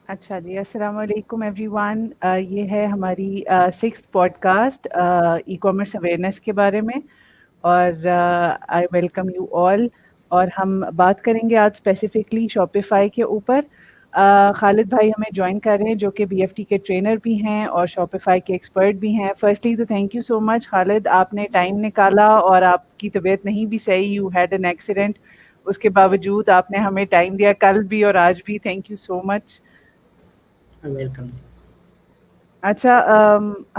اچھا جی، السلام علیکم ایوری ون. یہ ہے ہماری 6th podcast e commerce awareness کے بارے میں، اور آئی ویلکم یو آل. اور ہم بات کریں گے آج اسپیسیفکلی شاپیفائی کے اوپر. خالد بھائی ہمیں جوائن کر رہے ہیں جو کہ BFT کے ٹرینر بھی ہیں اور شاپیفائی کے ایکسپرٹ بھی ہیں. فرسٹلی تو تھینک یو سو مچ خالد، آپ نے ٹائم نکالا اور آپ کی طبیعت نہیں بھی صحیح، یو ہیڈ این ایکسیڈنٹ، اس کے باوجود آپ نے ہمیں ٹائم دیا کل بھی اور آج بھی. Thank you so much. Welcome. اچھا،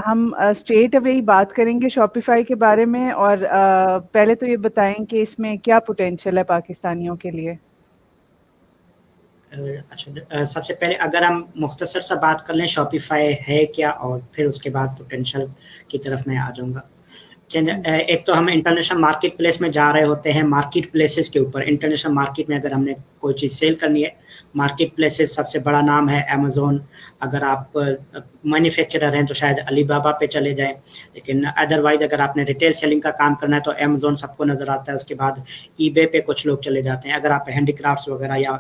ہم اسٹریٹ اوے ہی بات کریں گے شاپیفائی کے بارے میں. اور پہلے تو یہ بتائیں کہ اس میں کیا پوٹینشیل ہے پاکستانیوں کے لیے. اچھا، سب سے پہلے اگر ہم مختصر سا بات کر لیں شاپیفائی ہے کیا، اور پھر اس کے بعد پوٹینشیل کی طرف میں آ جاؤں گا. ایک تو ہم انٹرنیشنل مارکیٹ پلیس میں جا رہے ہوتے ہیں، مارکیٹ پلیسز کے اوپر. انٹرنیشنل مارکیٹ میں اگر ہم نے کوئی چیز سیل کرنی ہے، مارکیٹ پلیسز سب سے بڑا نام ہے امیزون. اگر آپ مینوفیکچرر ہیں تو شاید علی بابا پہ چلے جائیں، لیکن ادروائز اگر آپ نے ریٹیل سیلنگ کا کام کرنا ہے تو امیزون سب کو نظر آتا ہے. اس کے بعد ای بے پہ کچھ لوگ چلے جاتے ہیں. اگر آپ ہینڈی کرافٹس وغیرہ یا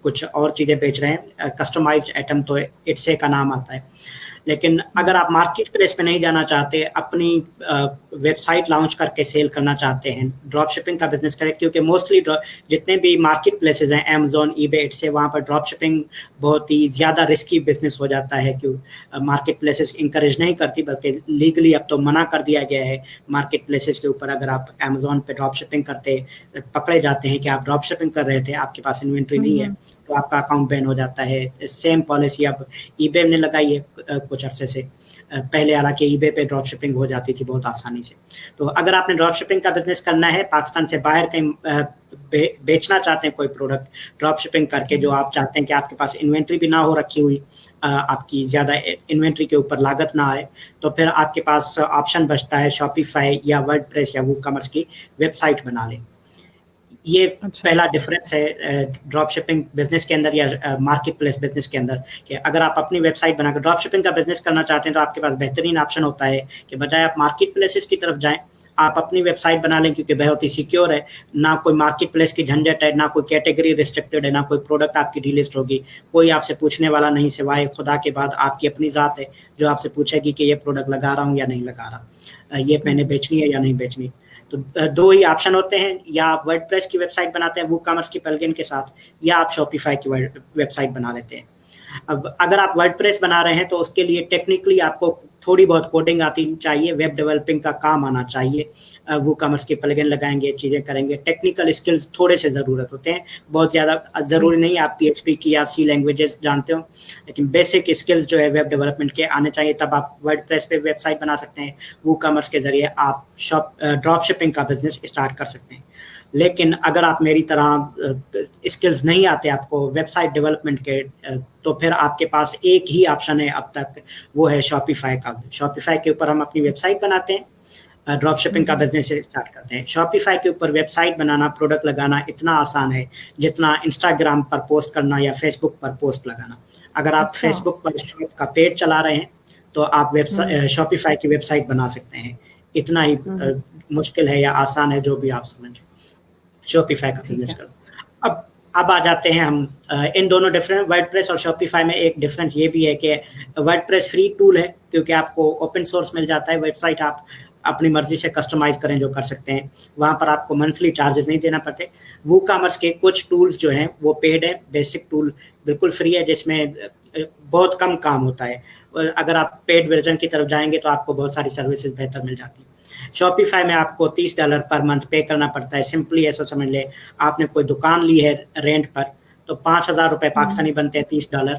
کچھ اور چیزیں بیچ رہے ہیں کسٹمائزڈ آئٹم تو اٹسے کا نام آتا ہے. لیکن اگر آپ مارکیٹ پلیس پہ نہیں جانا چاہتے، اپنی ویب سائٹ لانچ کر کے سیل کرنا چاہتے ہیں، ڈراپ شپنگ کا بزنس کریں، کیونکہ موسٹلی جتنے بھی مارکیٹ پلیسز ہیں امیزون، ای بے، اٹسے، وہاں پر ڈراپ شپنگ بہت ہی زیادہ رسکی بزنس ہو جاتا ہے. کیوں مارکیٹ پلیسز انکریج نہیں کرتی، بلکہ لیگلی اب تو منع کر دیا گیا ہے مارکیٹ پلیسز کے اوپر. اگر آپ امیزون پہ ڈراپ شپنگ کرتے پکڑے جاتے ہیں کہ آپ ڈراپ شپنگ کر رہے تھے، آپ کے پاس انوینٹری نہیں ہے، تو آپ کا اکاؤنٹ بین ہو جاتا ہے. سیم پالیسی اب ای بے نے لگائی ہے کچھ عرصے سے. پہلے حالانکہ ای بے پہ ڈراپ شپنگ ہو جاتی تھی بہت آسانی سے. تو اگر آپ نے ڈراپ شپنگ کا بزنس کرنا ہے، پاکستان سے باہر کہیں بیچنا چاہتے ہیں کوئی پروڈکٹ ڈراپ شپنگ کر کے، جو آپ چاہتے ہیں کہ آپ کے پاس انوینٹری بھی نہ ہو رکھی ہوئی، آپ کی زیادہ انوینٹری کے اوپر لاگت نہ آئے، تو پھر آپ کے پاس آپشن بچتا ہے شاپیفائی یا ورڈ پریس یا وو کامرس کی ویب سائٹ بنا لیں. یہ پہلا ڈفرینس ہے ڈراپ شپنگ بزنس کے اندر یا مارکیٹ پلیس بزنس کے اندر، کہ اگر آپ اپنی ویب سائٹ بنا کر ڈراپ شپنگ کا بزنس کرنا چاہتے ہیں تو آپ کے پاس بہترین آپشن ہوتا ہے کہ بجائے آپ مارکیٹ پلیسز کی طرف جائیں، آپ اپنی ویب سائٹ بنا لیں، کیونکہ بہت ہی سیکیور ہے. نہ کوئی مارکیٹ پلیس کی جھنجٹ ہے، نہ کوئی کیٹیگری ریسٹرکٹیڈ ہے، نہ کوئی پروڈکٹ آپ کی ڈی لسٹ ہوگی. کوئی آپ سے پوچھنے والا نہیں سوائے خدا کے بعد آپ کی اپنی ذات ہے جو آپ سے پوچھے گی کہ یہ پروڈکٹ لگا رہا ہوں یا نہیں لگا رہا، یہ میں نے بیچنی ہے یا نہیں بیچنی. تو دو ہی آپشن ہوتے ہیں، یا آپ ورڈ پریس کی ویب سائٹ بناتے ہیں وو کامرس کی پلگن کے ساتھ، یا آپ شاپیفائی کی ویب سائٹ بنا لیتے ہیں. اب اگر آپ ورڈ پریس بنا رہے ہیں تو اس کے لیے ٹیکنیکلی آپ کو تھوڑی بہت کوڈنگ آتی چاہیے، ویب ڈیولپنگ کا کام آنا چاہیے. وو کامرس کے پلگن لگائیں گے، چیزیں کریں گے، ٹیکنیکل اسکلز تھوڑے سے ضرورت ہوتے ہیں، بہت زیادہ ضروری نہیں آپ PHP کی یا سی لینگویجز جانتے ہو، لیکن بیسک اسکلز جو ہے ویب ڈیولپمنٹ کے آنے چاہیے. تب آپ ورڈ پریس پہ ویب سائٹ بنا سکتے ہیں، وو کامرس کے ذریعے آپ ڈراپ شپنگ کا بزنس اسٹارٹ کر سکتے ہیں. لیکن اگر آپ میری طرح اسکلز نہیں آتے آپ کو ویب سائٹ ڈیولپمنٹ کے، تو پھر آپ کے پاس ایک ہی آپشن ہے اب تک، وہ ہے شاپیفائی کا. شاپیفائی کے اوپر ہم اپنی ویب سائٹ بناتے ہیں، ڈراپ شپنگ کا بزنس اسٹارٹ کرتے ہیں. شاپیفائی کے اوپر ویب سائٹ بنانا، پروڈکٹ لگانا اتنا آسان ہے جتنا انسٹاگرام پر پوسٹ کرنا یا فیس بک پر پوسٹ لگانا. اگر آپ فیس بک پر شاپ کا پیج چلا رہے ہیں تو آپ شاپیفائی کی ویب سائٹ بنا سکتے ہیں. اتنا ہی مشکل ہے یا آسان ہے جو بھی آپ سمجھیں، شاپیفائی کا بزنس کرو. اب آ جاتے ہیں ہم ان دونوں ڈفرینٹ ورڈ پریس اور شاپیفائی میں. ایک ڈفرینس یہ بھی ہے کہ ورڈ پریس فری ٹول ہے کیونکہ آپ کو اوپن سورس مل جاتا ہے. ویب سائٹ آپ اپنی مرضی سے کسٹمائز کریں جو کر سکتے ہیں، وہاں پر آپ کو منتھلی چارجز نہیں دینا پڑتے. وو کامرس کے کچھ ٹولز جو ہیں وہ پیڈ ہیں، بیسک ٹول بالکل فری ہے جس میں بہت کم کام ہوتا ہے. اگر آپ پیڈ ورژن کی طرف جائیں گے تو آپ کو بہت ساری سروسز بہتر مل جاتی ہیں. شاپیفائی میں آپ کو $30 پر منتھ پے کرنا پڑتا ہے. سمپلی ایسا سمجھ لیں آپ نے کوئی دکان لی ہے رینٹ پر تو $5,000 پاکستانی بنتے ہیں $30.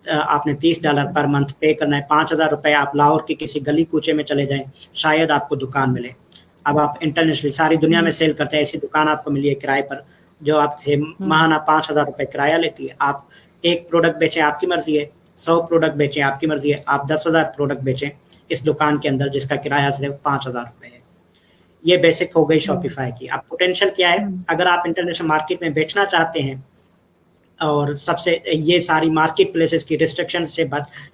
آپ نے $30 پر منتھ پے کرنا ہے. $5,000 آپ لاہور کی کسی گلی کوچے میں چلے جائیں، شاید آپ کو دکان ملے. اب آپ انٹرنیشنلی ساری دنیا میں سیل کرتے ہیں، ایسی دکان آپ کو ملی ہے کرائے پر جو آپ سے ماہانہ $5,000 کرایہ لیتی ہے. آپ ایک پروڈکٹ بیچیں آپ کی مرضی ہے، 100 پروڈکٹ بیچیں آپ کی مرضی ہے، آپ 10,000 پروڈکٹ بیچیں اس دکان کے اندر جس کا کرایہ صرف $5,000 ہے. یہ بیسک ہو گئی شاپیفائی کی. اب پوٹینشیل کیا ہے؟ اگر آپ انٹرنیشنل مارکیٹ میں بیچنا چاہتے ہیں اور سب سے یہ ساری مارکیٹ پلیسز کی ریسٹرکشن سے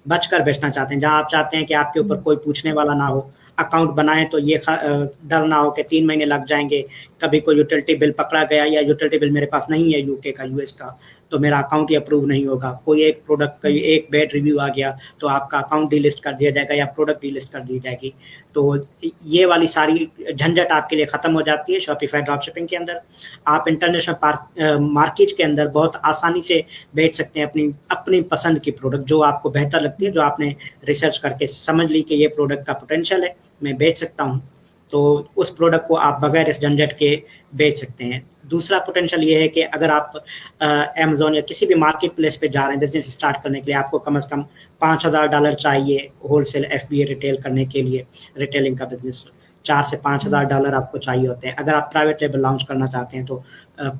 بچ کر بیچنا چاہتے ہیں، جہاں آپ چاہتے ہیں کہ آپ کے اوپر کوئی پوچھنے والا نہ ہو، اکاؤنٹ بنائیں تو یہ ڈر نہ ہو کہ 3 مہینے لگ جائیں گے، کبھی کوئی یوٹیلٹی بل پکڑا گیا یا یوٹیلٹی بل میرے پاس نہیں ہے UK کا US کا، तो मेरा अकाउंट ही अप्रूव नहीं होगा, कोई एक प्रोडक्ट का एक बैड रिव्यू आ गया तो आपका अकाउंट डिलिस्ट कर दिया जाएगा या प्रोडक्ट डिलिस्ट कर दी जाएगी। तो ये वाली सारी झंझट आपके लिए ख़त्म हो जाती है शॉपिफाई ड्रॉपशिपिंग के अंदर। आप इंटरनेशनल मार्केट के अंदर बहुत आसानी से बेच सकते हैं अपनी पसंद की प्रोडक्ट, जो आपको बेहतर लगती है, जो आपने रिसर्च करके समझ ली कि ये प्रोडक्ट का पोटेंशियल है, मैं बेच सकता हूँ, तो उस प्रोडक्ट को आप बगैर इस झंझट के बेच सकते हैं। दूसरा पोटेंशियल ये है कि अगर आप अमेज़न या किसी भी मार्केट प्लेस पे जा रहे हैं बिजनेस स्टार्ट करने के लिए, आपको कम से कम $5,000 चाहिए होलसेल FBA रिटेल करने के लिए। रिटेलिंग का बिजनेस $4,000 से $5,000 आपको चाहिए होते हैं। अगर आप प्राइवेट लेबल लॉन्च करना चाहते हैं तो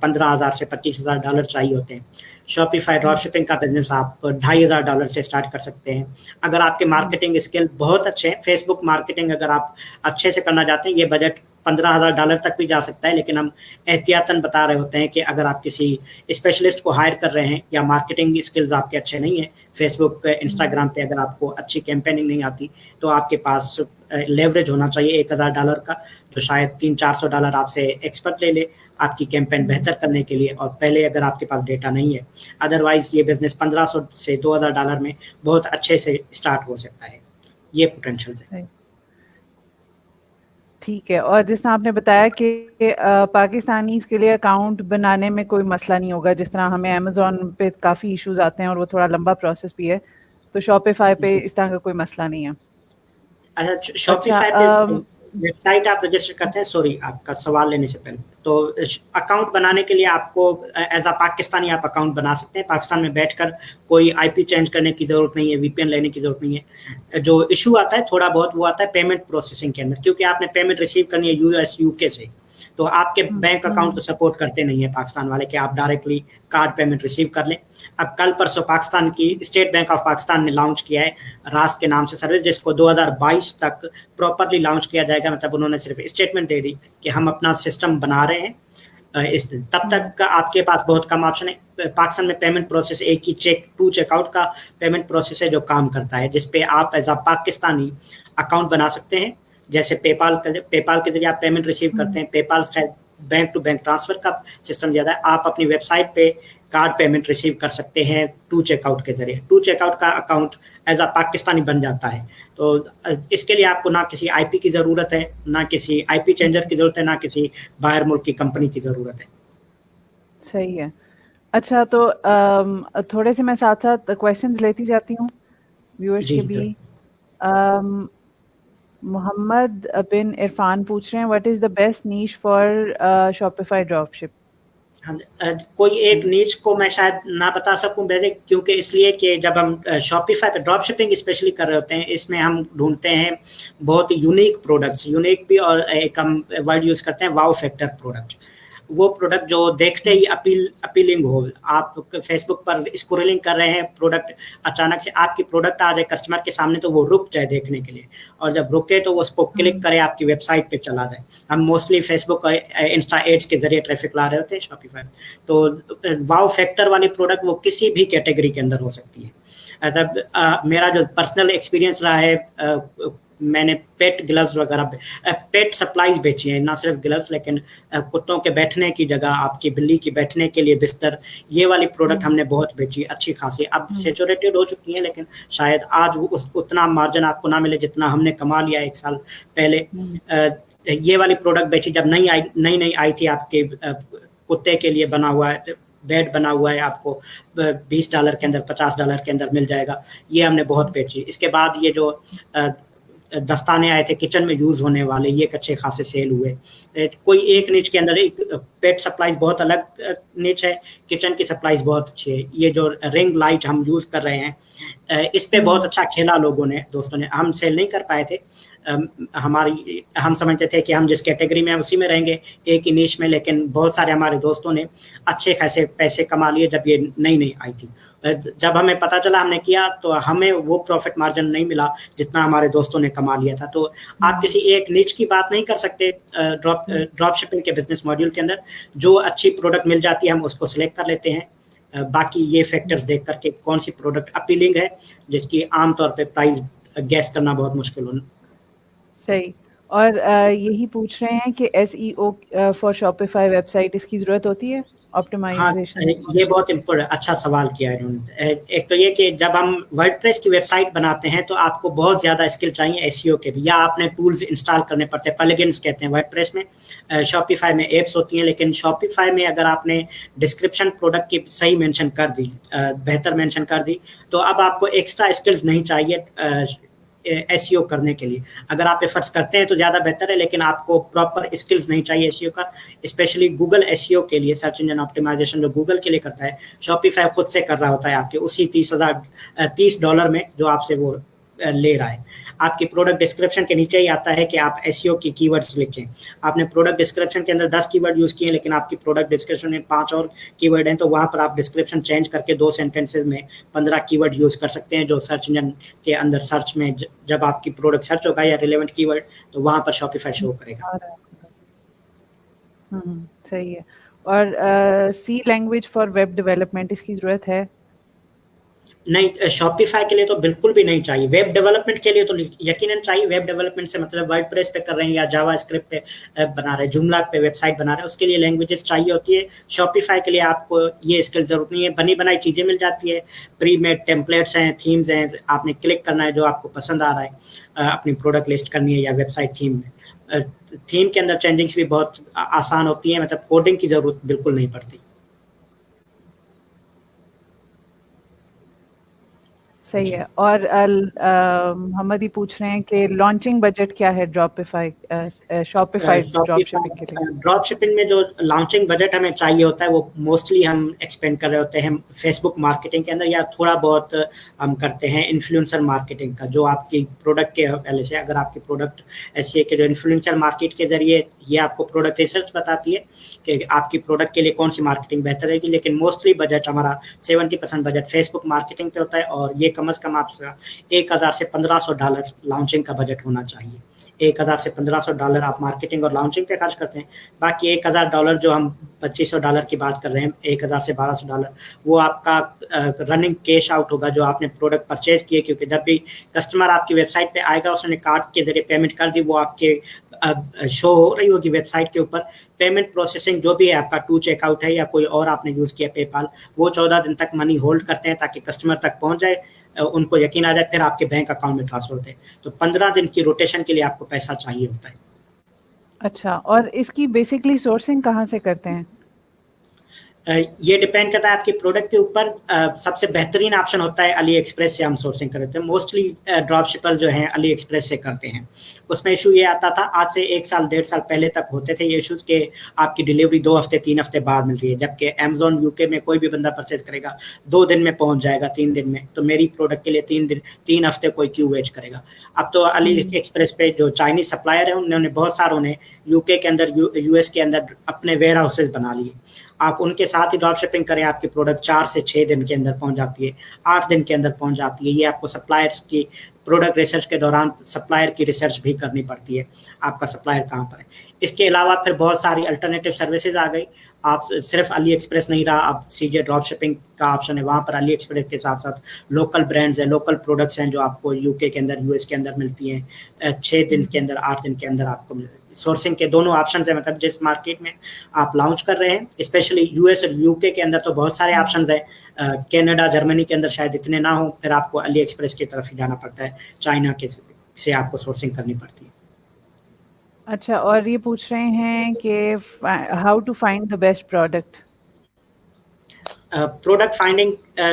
$15,000 से $25,000 चाहिए होते हैं। शॉपिफाई ड्रॉपशिपिंग का बिजनेस आप $2,500 से स्टार्ट कर सकते हैं। अगर आपके मार्केटिंग स्किल बहुत अच्छे हैं, फेसबुक मार्केटिंग अगर आप अच्छे से करना चाहते हैं, ये बजट $15,000 तक भी जा सकता है, लेकिन हम एहतियातन बता रहे होते हैं कि अगर आप किसी स्पेशलिस्ट को हायर कर रहे हैं या मार्केटिंग स्किल्स आपके अच्छे नहीं है, फेसबुक इंस्टाग्राम पे अगर आपको अच्छी कैंपेनिंग नहीं आती, तो आपके पास लेवरेज होना चाहिए $1,000 का, जो शायद $300-400 आपसे एक्सपर्ट ले ले आपकी कैंपेन बेहतर करने के लिए, और पहले अगर आपके पास डेटा नहीं है। अदरवाइज ये बिजनेस $1,500 से $2,000 में बहुत अच्छे से स्टार्ट हो सकता है। ये पोटेंशियल है। ठीक है। और जिस तरह आपने बताया कि पाकिस्तानीज़ के लिए अकाउंट बनाने में कोई मसला नहीं होगा, जिस तरह हमें अमेज़ॉन पे काफ़ी इश्यूज आते हैं और वो थोड़ा लंबा प्रोसेस भी है, तो शॉपिफाई पे इस तरह का कोई मसला नहीं है। अच्छा, शॉपिफाई पे वेबसाइट आप रजिस्टर करते हैं, सॉरी आपका सवाल लेने से पहले, तो अकाउंट बनाने के लिए आपको एज अ पाकिस्तानी आप अकाउंट बना सकते हैं। पाकिस्तान में बैठकर कोई IP चेंज करने की ज़रूरत नहीं है, VPN लेने की ज़रूरत नहीं है। जो इशू आता है थोड़ा बहुत वो आता है पेमेंट प्रोसेसिंग के अंदर, क्योंकि आपने पेमेंट रिसीव करनी है US UK से, तो आपके बैंक अकाउंट को सपोर्ट करते नहीं है पाकिस्तान वाले कि आप डायरेक्टली कार्ड पेमेंट रिसीव कर लें। अब कल परसों पाकिस्तान की स्टेट बैंक ऑफ पाकिस्तान ने लॉन्च किया है रास्ट के नाम से सर्विस, जिसको 2022 तक प्रॉपरली लॉन्च किया जाएगा। मतलब उन्होंने सिर्फ स्टेटमेंट दे दी कि हम अपना सिस्टम बना रहे हैं, तब तक का आपके पास बहुत कम ऑप्शन है। पाकिस्तान में पेमेंट प्रोसेस एक ही टू चेकआउट का पेमेंट प्रोसेस है जो काम करता है, जिसपे आप एज अ पाकिस्तानी अकाउंट बना सकते हैं। जैसे पेपाल के जरिए आप पेमेंट रिसीव करते हैं, PayPal bank to bank transfer का सिस्टम ज़्यादा है। आप अपनी वेबसाइट पे कार्ड पेमेंट रिसीव कर सकते हैं टू चेकआउट के जरिए। टू चेकआउट का अकाउंट एज अ पाकिस्तानी बन जाता है। तो इसके लिए आपको ना किसी IP की ज़रूरत है, ना किसी IP चेंजर की ज़रूरत है, ना किसी बाहर मुल्क की कंपनी की ज़रूरत है। सही है। अच्छा, तो थोड़े से मैं साथ साथ क्वेश्चंस लेती जाती हूँ व्यूअर्स के भी। मोहम्मद बिन इरफान पूछ रहे हैं, what is the best niche for Shopify dropship? कोई एक नीच को मैं शायद ना बता सकूं वैसे, क्योंकि इसलिए कि जब हम शॉपिफाई पे ड्रॉप शिपिंग स्पेशली कर रहे होते हैं, इसमें हम ढूंढते हैं बहुत यूनिक प्रोडक्ट्स, यूनिक भी, और एक हम वर्ड यूज़ करते हैं वाओ फैक्टर प्रोडक्ट। वो प्रोडक्ट जो देखते ही अपीलिंग हो। आप फेसबुक पर स्क्रोलिंग कर रहे हैं, प्रोडक्ट अचानक से आपकी प्रोडक्ट आ जाए कस्टमर के सामने, तो वो रुक जाए देखने के लिए, और जब रुके तो वो उसको क्लिक करे, आपकी वेबसाइट पे चला जाए। हम मोस्टली फेसबुक और इंस्टा एड्स के जरिए ट्रैफिक ला रहे होते हैं शॉपिफाई। तो वाओ फैक्टर वाली प्रोडक्ट वो किसी भी कैटेगरी के अंदर हो सकती है। मेरा जो पर्सनल एक्सपीरियंस रहा है, मैंने पेट ग्लव्स वगैरह, पेट सप्लाईज बेची हैं, ना सिर्फ ग्लव्स, लेकिन कुत्तों के बैठने की जगह, आपकी बिल्ली की बैठने के लिए बिस्तर, ये वाली प्रोडक्ट हमने बहुत बेची अच्छी खासी। अब सैचुरेटेड हो चुकी हैं, लेकिन शायद आज उतना मार्जिन आपको ना मिले जितना हमने कमा लिया 1 साल पहले। ये वाली प्रोडक्ट बेची जब नई आई थी। आपके कुत्ते के लिए बना हुआ है बेड बना हुआ है, आपको $20 के अंदर, $50 के अंदर मिल जाएगा। ये हमने बहुत बेची। इसके बाद ये जो दस्ताने आए थे किचन में यूज़ होने वाले, ये अच्छे खासे सेल हुए। कोई एक निच के अंदर, एक पेट सप्लाईज बहुत अलग निच है, किचन की सप्लाईज बहुत अच्छी है। ये जो रिंग लाइट हम यूज़ कर रहे हैं, इस पे बहुत अच्छा खेला लोगों ने, दोस्तों ने। हम सेल नहीं कर पाए थे, हम समझते थे कि हम जिस कैटेगरी में हैं उसी में रहेंगे, एक ही निश में, लेकिन बहुत सारे हमारे दोस्तों ने अच्छे खासे पैसे कमा लिए जब ये नई आई थी। जब हमें पता चला, हमने किया, तो हमें वो प्रॉफिट मार्जिन नहीं मिला जितना हमारे दोस्तों ने कमा लिया था। तो आप किसी एक निच की बात नहीं कर सकते ड्रॉप शिपिंग के बिजनेस मॉड्यूल के अंदर। जो अच्छी प्रोडक्ट मिल जाती है हम उसको सिलेक्ट कर लेते हैं। बाकी ये फैक्टर्स देख करके कौन सी प्रोडक्ट अपीलिंग है, जिसकी आमतौर पे प्राइस गैस करना बहुत मुश्किल हो। सही। और यही पूछ रहे हैं कि SEO फॉर शॉपिफाई वेबसाइट, इसकी ज़रूरत होती है? हाँ, ऑप्टिमाइजेशन? ये बहुत अच्छा सवाल किया है इन्होंने। एक तो ये कि जब हम वर्डप्रेस की वेबसाइट बनाते हैं तो आपको बहुत ज़्यादा स्किल चाहिए एसईओ के भी, या आपने टूल्स इंस्टॉल करने पड़ते हैं, प्लगइन्स कहते हैं वर्डप्रेस में। शॉपिफाई में एप्स होती हैं, लेकिन शॉपिफाई में अगर आपने डिस्क्रिप्शन प्रोडक्ट की सही मेंशन कर दी, बेहतर मेंशन कर दी, तो अब आपको एक्स्ट्रा स्किल्स नहीं चाहिए एसईओ करने के लिए। अगर आप एफर्ट्स करते हैं तो ज़्यादा बेहतर है, लेकिन आपको प्रॉपर स्किल्स नहीं चाहिए एसईओ का। स्पेशली गूगल एसईओ के लिए, सर्च इंजन ऑप्टिमाइजेशन जो गूगल के लिए करता है, शॉपिफाई खुद से कर रहा होता है आपके उसी $30 में जो आपसे वो ले रहा है। आपकी प्रोडक्ट डिस्क्रिप्शन के नीचे ही आता है कि आप एसईओ की कीवर्ड्स लिखें। आपने प्रोडक्ट डिस्क्रिप्शन के अंदर 10 कीवर्ड यूज़ किए, लेकिन आपकी प्रोडक्ट डिस्क्रिप्शन में 5 और कीवर्ड हैं, तो वहाँ पर आप डिस्क्रिप्शन चेंज करके 2 सेंटेंसेज में 15 कीवर्ड यूज़ कर सकते हैं, जो सर्च इंजन के अंदर सर्च में जब आपकी प्रोडक्ट सर्च होगा या रिलेवेंट कीवर्ड, तो वहाँ पर शॉपिफाई शो करेगा। सही है। और सी लैंग्वेज फॉर वेब डेवलपमेंट, इसकी ज़रूरत है? नहीं, शॉपिफाई के लिए तो बिल्कुल भी नहीं चाहिए। वेब डेवलपमेंट के लिए तो यकीनन चाहिए। वेब डेवलपमेंट से मतलब वर्डप्रेस पे कर रहे हैं या जावा स्क्रिप्ट पे बना रहे हैं, जूमला पे वेबसाइट बना रहे हैं, उसके लिए लैंग्वेजेस चाहिए होती है। शॉपिफाई के लिए आपको ये स्किल जरूरत नहीं है, बनी बनाई चीज़ें मिल जाती है, प्री मेड टेम्पलेट्स हैं, थीम्स हैं, आपने क्लिक करना है जो आपको पसंद आ रहा है, अपनी प्रोडक्ट लिस्ट करनी है या वेबसाइट थीम में। थीम के अंदर चेंजिंग्स भी बहुत आसान होती है, मतलब कोडिंग की ज़रूरत बिल्कुल नहीं पड़ती। सही है। और मोहम्मद ही पूछ रहे हैं कि लॉन्चिंग बजट क्या है शॉपिफाई ड्रॉप शिपिंग के लिए? ड्रॉप शिपिंग में जो लॉन्चिंग बजट हमें चाहिए होता है वो मोस्टली हम एक्सपेंड कर रहे होते हैं फेसबुक मार्केटिंग के अंदर, या थोड़ा बहुत हम करते हैं इन्फ्लुएंसर मार्केटिंग का, जो आपकी प्रोडक्ट के हवाले से। अगर आपकी प्रोडक्ट ऐसी है कि जो इन्फ्लुएंसर मार्केट के जरिए ये आपको प्रोडक्ट रिसर्च बताती है कि आपकी प्रोडक्ट के लिए कौन सी मार्केटिंग बेहतर रहेगी, लेकिन मोस्टली बजट हमारा 70% बजट फेसबुक मार्केटिंग पे होता है, और ये कम से कम आपका $1000 से $1500 लॉन्चिंग का बजट होना चाहिए। $1000 से $1500 आप मार्केटिंग और लॉन्चिंग पे खर्च करते हैं। बाकी $1000 जो हम $2500 की बात कर रहे हैं, $1000 से $1200, वो आपका रनिंग कैश आउट होगा जो आपने प्रोडक्ट परचेज किए, क्योंकि जब भी कस्टमर आपकी वेबसाइट पे आएगा, उसने कार्ड के जरिए पेमेंट कर दी, वो आपके शो हो रही होगी वेबसाइट के ऊपर। पेमेंट प्रोसेसिंग जो भी है आपका, टू चेकआउट है या कोई और आपने यूज़ किया पेपाल, वो 14 दिन तक मनी होल्ड करते हैं ताकि कस्टमर तक पहुंच जाए, उनको यकीन आ जाए, फिर आपके बैंक अकाउंट में ट्रांसफर होते हैं। तो 15 दिन की रोटेशन के लिए आपको पैसा चाहिए होता है। अच्छा, और इसकी बेसिकली सोर्सिंग कहाँ से करते हैं? ये डिपेंड करता है आपकी प्रोडक्ट के ऊपर। सबसे बेहतरीन ऑप्शन होता है अली एक्सप्रेस से हम सोर्सिंग करते हैं। मोस्टली ड्रॉप शिपर्स जो हैं अली एक्सप्रेस से करते हैं। उसमें इशू ये आता था, आज से 1 साल 1.5 साल पहले तक होते थे ये इशूज़ कि आपकी डिलीवरी 2 हफ्ते 3 हफ्ते बाद मिल रही है, जबकि अमेजोन यूके में कोई भी बंदा परचेज करेगा 2 दिन में पहुंच जाएगा, 3 दिन में। तो मेरी प्रोडक्ट के लिए 3 हफ्ते कोई क्यों वेट करेगा। अब तो अली एक्सप्रेस पे जो चाइनीज सप्लायर है उन्होंने बहुत सारों ने यूके के अंदर, यूएस के अंदर अपने वेयर हाउसेज बना लिए। आप उनके साथ ही ड्रॉप शिपिंग करें, आपकी प्रोडक्ट 4 से 6 दिन के अंदर पहुंच जाती है, 8 दिन के अंदर पहुंच जाती है। ये आपको सप्लायर्स की प्रोडक्ट रिसर्च के दौरान सप्लायर की रिसर्च भी करनी पड़ती है, आपका सप्लायर कहाँ पर है। इसके अलावा फिर बहुत सारी अल्टरनेटिव सर्विसेज आ गई। आप सिर्फ अली एक्सप्रेस नहीं रहा, अब सीजे ड्रॉप शिपिंग का ऑप्शन है, वहाँ पर अली एक्सप्रेस के साथ साथ लोकल ब्रांड्स हैं, लोकल प्रोडक्ट्स हैं जो आपको यूके के अंदर, यूएस के अंदर मिलती हैं। 6 दिन के अंदर, 8 दिन के अंदर आपको सोर्सिंग के दोनों ऑप्शन है। मतलब जिस मार्केट में आप लॉन्च कर रहे हैं, स्पेशली यूएस और यूके के अंदर तो बहुत सारे ऑप्शंस हैं। कनाडा, जर्मनी के अंदर शायद इतने ना हो, फिर आपको अली एक्सप्रेस की तरफ ही जाना पड़ता है। चाइना के से आपको सोर्सिंग करनी पड़ती है। अच्छा, और ये पूछ रहे हैं कि how to find the best product? Product finding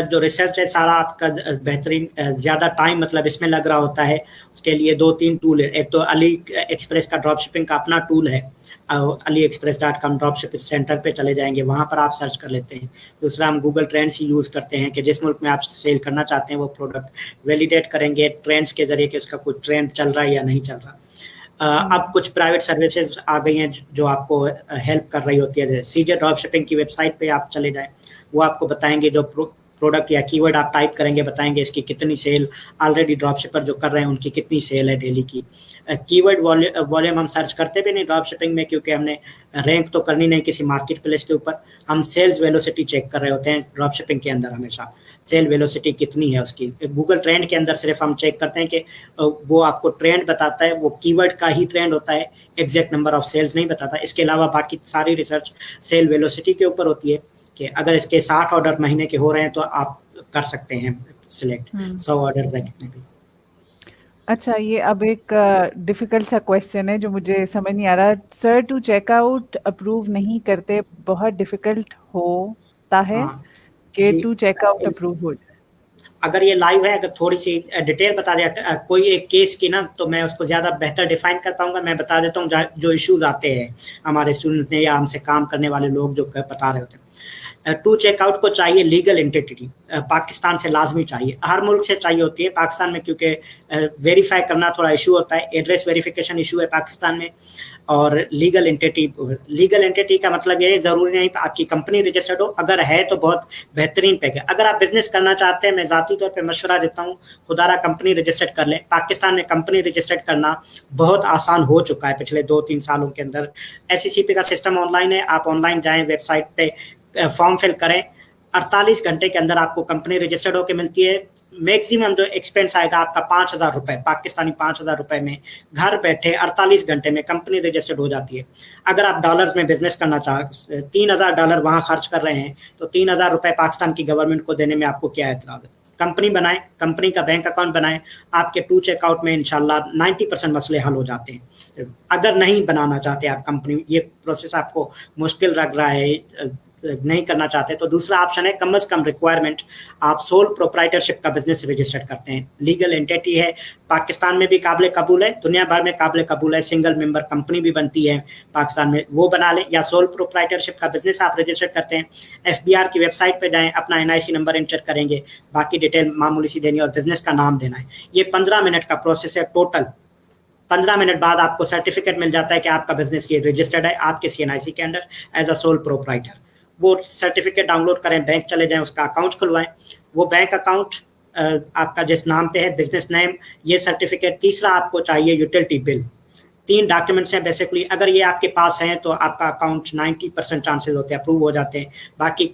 जो रिसर्च है सारा आपका बेहतरीन, ज़्यादा टाइम मतलब इसमें लग रहा होता है। उसके लिए 2-3 टूल है। एक तो अली एक्सप्रेस का ड्रॉप शिपिंग का अपना टूल है, aliexpress.com ड्रॉप शिपिंग सेंटर पे चले जाएंगे, वहाँ पर आप सर्च कर लेते हैं। दूसरा, हम गूगल ट्रेंड्स ही यूज़ करते हैं कि जिस मुल्क में आप सेल करना चाहते हैं वो प्रोडक्ट वैलिडेट करेंगे ट्रेंड्स के जरिए कि उसका कोई ट्रेंड चल रहा है या नहीं चल रहा। अब कुछ प्राइवेट सर्विसेज आ गई हैं जो आपको हेल्प कर रही होती है। सीजे ड्रॉप शिपिंग की वेबसाइट पे आप चले जाएं, वो आपको बताएंगे, जो प्रोडक्ट या कीवर्ड आप टाइप करेंगे बताएंगे इसकी कितनी सेल, ऑलरेडी ड्रॉप शिपर जो कर रहे हैं उनकी कितनी सेल है डेली की। कीवर्ड वॉल्यूम हम सर्च करते भी नहीं ड्रॉप शिपिंग में, क्योंकि हमने रैंक तो करनी नहीं किसी मार्केट प्लेस के ऊपर। हम सेल्स वेलोसिटी चेक कर रहे होते हैं ड्रॉप शिपिंग के अंदर, हमेशा सेल वेलोसिटी कितनी है उसकी। गूगल ट्रेंड के अंदर सिर्फ हम चेक करते हैं कि वो आपको ट्रेंड बताता है, वो कीवर्ड का ही ट्रेंड होता है, एग्जैक्ट नंबर ऑफ सेल्स नहीं बताता। इसके अलावा बाकी सारी रिसर्च सेल वेलोसिटी के ऊपर होती है। कि अगर इसके 60 ऑर्डर महीने के हो रहे हैं तो आप कर सकते हैं सिलेक्ट 100 ऑर्डर्स है कितने भी। अच्छा, ये अब एक डिफिकल्ट सा क्वेश्चन है जो मुझे समझ नहीं आ रहा। सर, टू चेकआउट अप्रूव नहीं करते, बहुत डिफिकल्ट होता है हाँ कि जी, टू चेकआउट अप्रूव हो जाए। अगर ये लाइव है, अगर थोड़ी सी डिटेल बता दिया कोई एक केस की ना, तो मैं उसको ज़्यादा बेहतर डिफाइन कर पाऊंगा। मैं बता देता हूँ जो इश्यूज आते हैं हमारे स्टूडेंट ने या हमसे काम करने वाले लोग जो बता रहे होते हैं। टू चेकआउट को चाहिए लीगल एंटिटी, पाकिस्तान से लाजमी चाहिए, हर मुल्क से चाहिए होती है। पाकिस्तान में क्योंकि वेरीफाई करना थोड़ा इशू होता है, एड्रेस वेरिफिकेशन इशू है पाकिस्तान में। और लीगल एंटिटी का मतलब ये ज़रूरी नहीं आपकी कंपनी रजिस्टर्ड हो, अगर है तो बहुत बेहतरीन पैक है। अगर आप बिजनेस करना चाहते हैं, मैं ज़ाती तौर पे मशवरा देता हूँ खुदारा कंपनी रजिस्टर्ड कर लें। पाकिस्तान में कंपनी रजिस्टर्ड करना बहुत आसान हो चुका है पिछले 2-3 सालों के अंदर। SECP का सिस्टम ऑनलाइन है, आप ऑनलाइन जाएँ, वेबसाइट पे फॉर्म फिल करें, 48 घंटे के अंदर आपको कंपनी रजिस्टर्ड होकर मिलती है। मैक्सिमम जो एक्सपेंस आएगा आपका 5,000 रुपये, पाकिस्तानी 5,000 रुपये में घर बैठे 48 घंटे में कंपनी रजिस्टर्ड हो जाती है। अगर आप डॉलर्स में बिजनेस करना $3,000 वहाँ खर्च कर रहे हैं तो 3,000 रुपये पाकिस्तान की गवर्नमेंट को देने में आपको क्या एतराज़ है? कंपनी बनाएं, कंपनी का बैंक अकाउंट बनाएं, आपके टू चेकआउट में इंशाल्लाह 90% मसले हल हो जाते हैं। अगर नहीं बनाना चाहते आप कंपनी, ये प्रोसेस आपको मुश्किल लग रहा है, नहीं करना चाहते, तो दूसरा ऑप्शन है कम से कम रिक्वायरमेंट आप सोल प्रोप्राइटरशिप का बिजनेस रजिस्टर्ड करते हैं। लीगल एंटिटी है, पाकिस्तान में भी काबिल कबूल है, दुनिया भर में काबिल कबूल है, सिंगल मेंबर कंपनी भी बनती है पाकिस्तान में, वो बना लें। या सोल प्रोप्राइटरशिप का बिजनेस आप रजिस्टर्ड करते हैं, FBR की वेबसाइट पे जाएं, अपना NIC नंबर एंटर करेंगे, बाकी डिटेल मामूली सी देनी और बिजनेस का नाम देना है। ये 15 मिनट का प्रोसेस है टोटल। 15 मिनट बाद आपको सर्टिफिकेट मिल जाता है कि आपका बिजनेस ये रजिस्टर्ड है आपके CNIC के under as a sole proprietor. वो सर्टिफिकेट डाउनलोड करें, बैंक चले जाएं, उसका अकाउंट खुलवाएं। वो बैंक अकाउंट आपका जिस नाम पे है, बिजनेस नेम, ये सर्टिफिकेट। तीसरा आपको चाहिए यूटिलिटी बिल। 3 डॉक्यूमेंट्स हैं बेसिकली। अगर ये आपके पास हैं तो आपका अकाउंट 90% चांसेस होते हैं अप्रूव हो जाते हैं। बाकी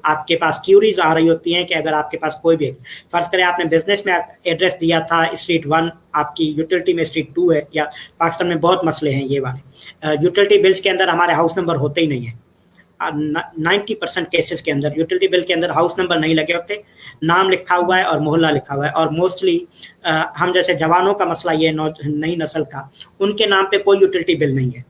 आपके पास क्यूरीज आ रही होती हैं कि अगर आपके पास कोई भी, फर्ज करें आपने बिजनेस में एड्रेस दिया था स्ट्रीट 1, आपकी यूटिलिटी में स्ट्रीट 2 है, या पाकिस्तान में बहुत मसले हैं ये वाले। यूटिलिटी बिल्स के अंदर हमारे हाउस नंबर होते ही नहीं है। 90% केसेस के अंदर यूटिलिटी बिल के अंदर हाउस नंबर नहीं लगे होते, नाम लिखा हुआ है और मोहल्ला लिखा हुआ है। और मोस्टली हम जैसे जवानों का मसला ये नई नस्ल का, उनके नाम पे कोई यूटिलिटी बिल नहीं है।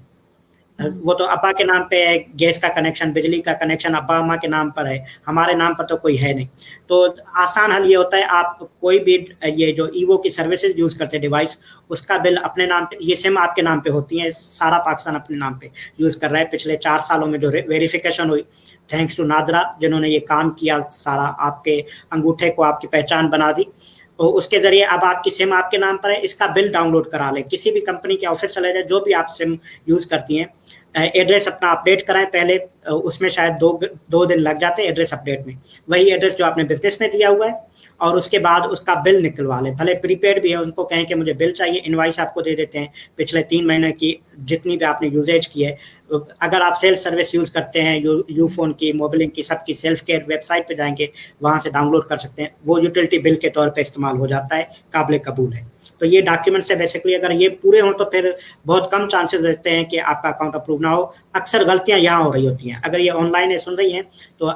वो तो अब्बा के नाम पे है, गैस का कनेक्शन, बिजली का कनेक्शन अब्बा अम्मा के नाम पर है, हमारे नाम पर तो कोई है नहीं। तो आसान हल ये होता है, आप कोई भी ये जो ईवो की सर्विसेज यूज़ करते हैं डिवाइस, उसका बिल अपने नाम पे, ये सिम आपके नाम पे होती हैं, सारा पाकिस्तान अपने नाम पे यूज़ कर रहा है। पिछले 4 सालों में जो वेरिफिकेशन हुई, थैंक्स टू नादरा जिन्होंने ये काम किया, सारा आपके अंगूठे को आपकी पहचान बना दी, तो उसके ज़रिए अब आपकी सिम आपके नाम पर है। इसका बिल डाउनलोड करा लें, किसी भी कंपनी के ऑफिस चले जाए, जो भी आप सिम यूज़ करती हैं, एड्रेस अपना अपडेट कराएं पहले, उसमें शायद 2 दिन लग जाते हैं एड्रेस अपडेट में, वही एड्रेस जो आपने बिजनेस में दिया हुआ है, और उसके बाद उसका बिल निकलवा लें। भले प्रीपेड भी है, उनको कहें कि मुझे बिल चाहिए, इनवाइस आपको दे देते हैं पिछले 3 महीने की जितनी भी आपने यूजेज की है। अगर आप सेल्फ सर्विस यूज़ करते हैं, यू फोन की, मोबिलिंग की, सबकी सेल्फ केयर वेबसाइट पे जाएंगे, वहाँ से डाउनलोड कर सकते हैं, वो यूटिलिटी बिल के तौर पे इस्तेमाल हो जाता है, काबिल कबूल है। तो ये डॉक्यूमेंट्स है बेसिकली, अगर ये पूरे हों तो फिर बहुत कम चांसेस रहते हैं कि आपका अकाउंट अप्रूव ना हो। अक्सर गलतियाँ यहाँ हो रही होती हैं। अगर ये ऑनलाइन सुन रही हैं तो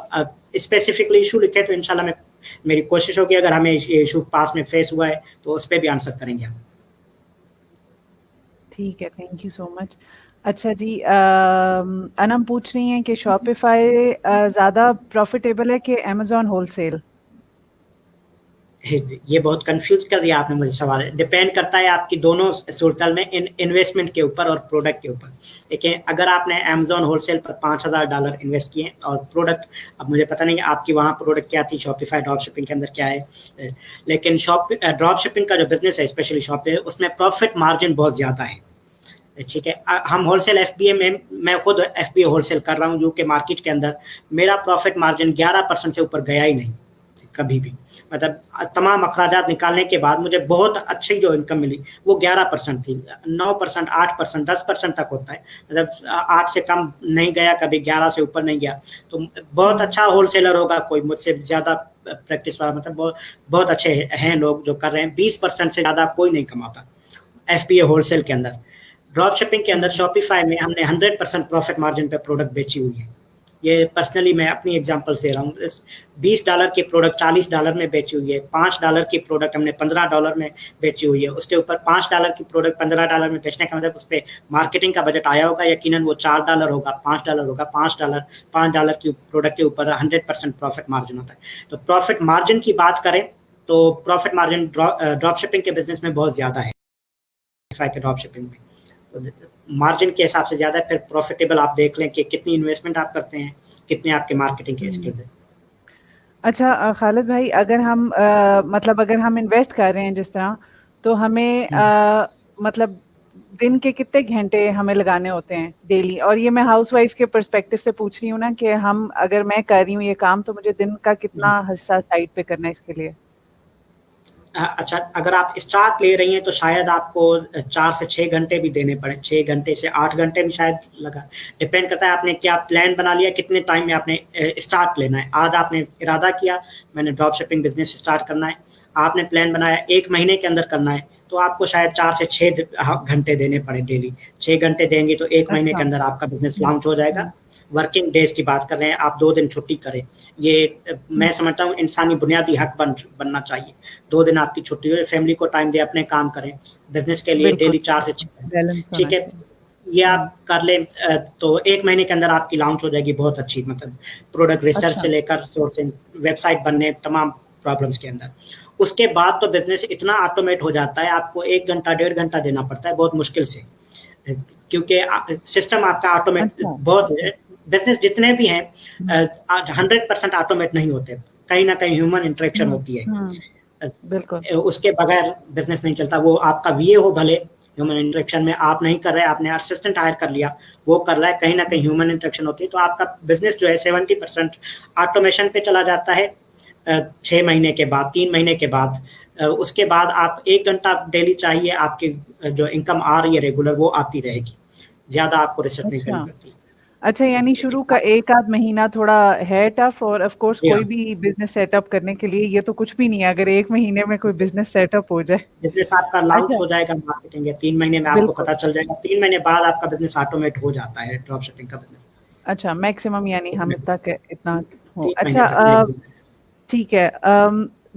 स्पेसिफिकली इशू लिखे तो इंशाल्लाह मेरी कोशिश होगी, अगर हमें ये इशू पास में फेस हुआ है तो उस पर भी आंसर करेंगे हम। ठीक है, थैंक यू सो मच। अच्छा जी, अनम पूछ रही हैं कि शॉपिफाई ज़्यादा प्रॉफिटेबल है कि अमेजोन होलसेल? ये बहुत कंफ्यूज कर दिया आपने मुझे सवाल। डिपेंड करता है आपकी दोनों सूरत में इन्वेस्टमेंट के ऊपर और प्रोडक्ट के ऊपर। देखिए, अगर आपने अमेजोन होलसेल पर $5,000 इन्वेस्ट किए और प्रोडक्ट, अब मुझे पता नहीं आपकी वहाँ प्रोडक्ट क्या थी, शॉपिफाई ड्रॉप शिपिंग के अंदर क्या है, लेकिन ड्रॉप शिपिंग का जो बिजनेस है, स्पेशली शॉपिंग, उसमें प्रॉफिट मार्जिन बहुत ज़्यादा है। ठीक है, हम होलसेल FBA में, मैं खुद FBA होलसेल कर रहा हूँ यूके मार्केट के अंदर, मेरा प्रॉफिट मार्जिन 11% से ऊपर गया ही नहीं कभी भी। मतलब तमाम अखराजात निकालने के बाद मुझे बहुत अच्छी जो इनकम मिली वो 11% थी। 9%, 8%, 10% तक होता है, मतलब 8 से कम नहीं गया कभी, 11 से ऊपर नहीं गया। तो बहुत अच्छा होलसेलर होगा कोई मुझसे ज़्यादा प्रैक्टिस वाला, मतलब बहुत अच्छे हैं लोग जो कर रहे हैं। 20% से ज़्यादा कोई नहीं कमाता FBA होलसेल के अंदर। ड्रॉप शिपिंग के अंदर शॉपिफाई में हमने 100% प्रॉफिट मार्जिन पे प्रोडक्ट बेची हुई है। ये पर्सनली मैं अपनी एग्जांपल दे रहा हूँ। $20 की प्रोडक्ट $40 में बेची हुई है, $5 की प्रोडक्ट हमने $15 में बेची हुई है, उसके ऊपर $5 की प्रोडक्ट $15 में बेचने का मतलब उस पर मार्केटिंग का बजट आया होगा, यकीनन वो $4 होगा, $5 होगा, $5 की प्रोडक्ट के ऊपर 100% प्रॉफिट मार्जिन होता है। तो प्रॉफिट मार्जिन की बात करें तो प्रॉफिट मार्जिन ड्रॉप शिपिंग के बिजनेस में बहुत ज़्यादा है, के ड्रॉप शिपिंग में तो मार्जिन के हिसाब से ज़्यादा है। फिर प्रॉफिटेबल आप देख लें कि कितनी इन्वेस्टमेंट आप करते हैं, कितने आपके मार्केटिंग के स्किल्स हैं। अच्छा खालिद भाई, अगर हम मतलब अगर हम इन्वेस्ट कर रहे हैं जिस तरह, तो हमें मतलब दिन के कितने घंटे हमें लगाने होते हैं डेली? और ये मैं हाउसवाइफ के पर्सपेक्टिव से पूछ रही हूँ ना कि हम अगर मैं कर रही हूँ ये काम, तो मुझे दिन का कितना हिस्सा साइड पे करना है इसके लिए? अच्छा, अगर आप स्टार्ट ले रही हैं तो शायद आपको 4 से 6 घंटे भी देने पड़े, 6 घंटे से 8 घंटे भी शायद लगा, डिपेंड करता है आपने क्या प्लान बना लिया, कितने टाइम में आपने स्टार्ट लेना है। आज आपने इरादा किया मैंने ड्रॉप शिपिंग बिजनेस स्टार्ट करना है, आपने प्लान बनाया 1 महीने के अंदर करना है, तो आपको शायद 4 से 6 घंटे देने पड़े डेली। 6 घंटे देंगे तो 1 महीने के अंदर आपका बिजनेस लॉन्च हो जाएगा। वर्किंग डेज की बात कर रहे हैं, आप 2 दिन छुट्टी करें, ये मैं समझता हूँ इंसानी बुनियादी हक बनना चाहिए। 2 दिन आपकी छुट्टी हो, फैमिली को टाइम दे, अपने काम करें, बिजनेस के लिए डेली 4 से 6, ठीक है, ये आप कर लें तो 1 महीने के अंदर आपकी लॉन्च हो जाएगी बहुत अच्छी, मतलब प्रोडक्ट रिसर्च से लेकर सोर्सिंग, वेबसाइट बनने, तमाम प्रॉब्लम्स के अंदर। उसके बाद तो बिजनेस इतना ऑटोमेट हो जाता है, आपको 1 घंटा 1.5 घंटा देना पड़ता है बहुत मुश्किल से, क्योंकि सिस्टम आपका ऑटोमेट बहुत, बिजनेस जितने भी हैं 100% ऑटोमेट नहीं होते, कहीं ना कहीं ह्यूमन इंटरेक्शन होती है, बिल्कुल उसके बगैर बिजनेस नहीं चलता। वो आपका वीए हो भले, ह्यूमन इंटरेक्शन में आप नहीं कर रहे, आपने असिस्टेंट हायर कर लिया, वो कर रहा है, कहीं ना कहीं ह्यूमन इंटरेक्शन होती है, तो आपका बिजनेस जो है 70% ऑटोमेशन पे चला जाता है 6 महीने के बाद, 3 महीने के बाद। उसके बाद आप 1 घंटा डेली चाहिए, आपकी जो इनकम आ रही है रेगुलर वो आती रहेगी, ज्यादा आपको रिसर्च नहीं करनी पड़ती। अच्छा, यानी शुरू का 1 आध महीना थोड़ा है टफ, और ऑफ कोर्स कोई भी बिजनेस सेटअप करने के लिए ये तो कुछ भी नहीं है अगर 1 महीने में कोई बिजनेस सेटअप हो जाए। बिजनेस आपका लॉन्च हो जाएगा, मार्केटिंग है 3 महीने में आपको पता चल जाएगा, 3 महीने बाद आपका बिजनेस ऑटोमेट हो जाता है, ड्रॉप शिपिंग का बिजनेस। अच्छा, मैक्सिमम यानी हम इतना हो। 3 महीने अच्छा तक ठीक है।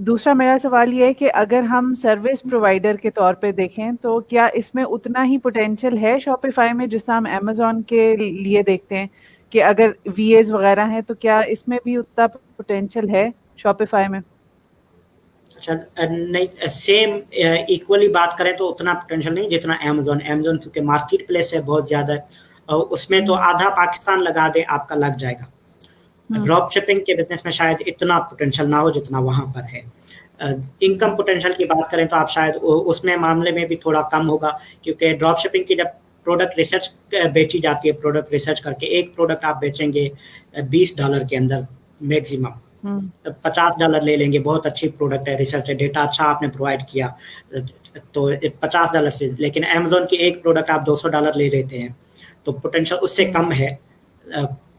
दूसरा मेरा सवाल ये है कि अगर हम सर्विस प्रोवाइडर के तौर पे देखें तो क्या इसमें उतना ही पोटेंशियल है शॉपिफाई में जिसका हम अमेजोन के लिए देखते हैं, कि अगर वीएस वगैरह हैं तो क्या इसमें भी उतना पोटेंशियल है शॉपिफाई में? अच्छा, नहीं, सेम इक्वली बात करें तो उतना पोटेंशियल नहीं जितना अमेजोन क्योंकि मार्केट प्लेस है बहुत ज़्यादा, उसमें तो आधा पाकिस्तान लगा दे आपका लग जाएगा। ड्रॉप शिपिंग के बिजनेस में शायद इतना पोटेंशियल ना हो जितना वहाँ पर है। इनकम पोटेंशियल की बात करें तो आप शायद उसमें मामले में भी थोड़ा कम होगा, क्योंकि ड्रॉप शिपिंग की जब प्रोडक्ट रिसर्च बेची जाती है, प्रोडक्ट रिसर्च करके एक प्रोडक्ट आप बेचेंगे $20 के अंदर मैक्सिमम, $50 ले लेंगे, बहुत अच्छी प्रोडक्ट है, रिसर्च है, डेटा अच्छा आपने प्रोवाइड किया तो $50 से, लेकिन अमेजोन की एक प्रोडक्ट आप $200 ले लेते हैं, तो पोटेंशियल उससे कम है।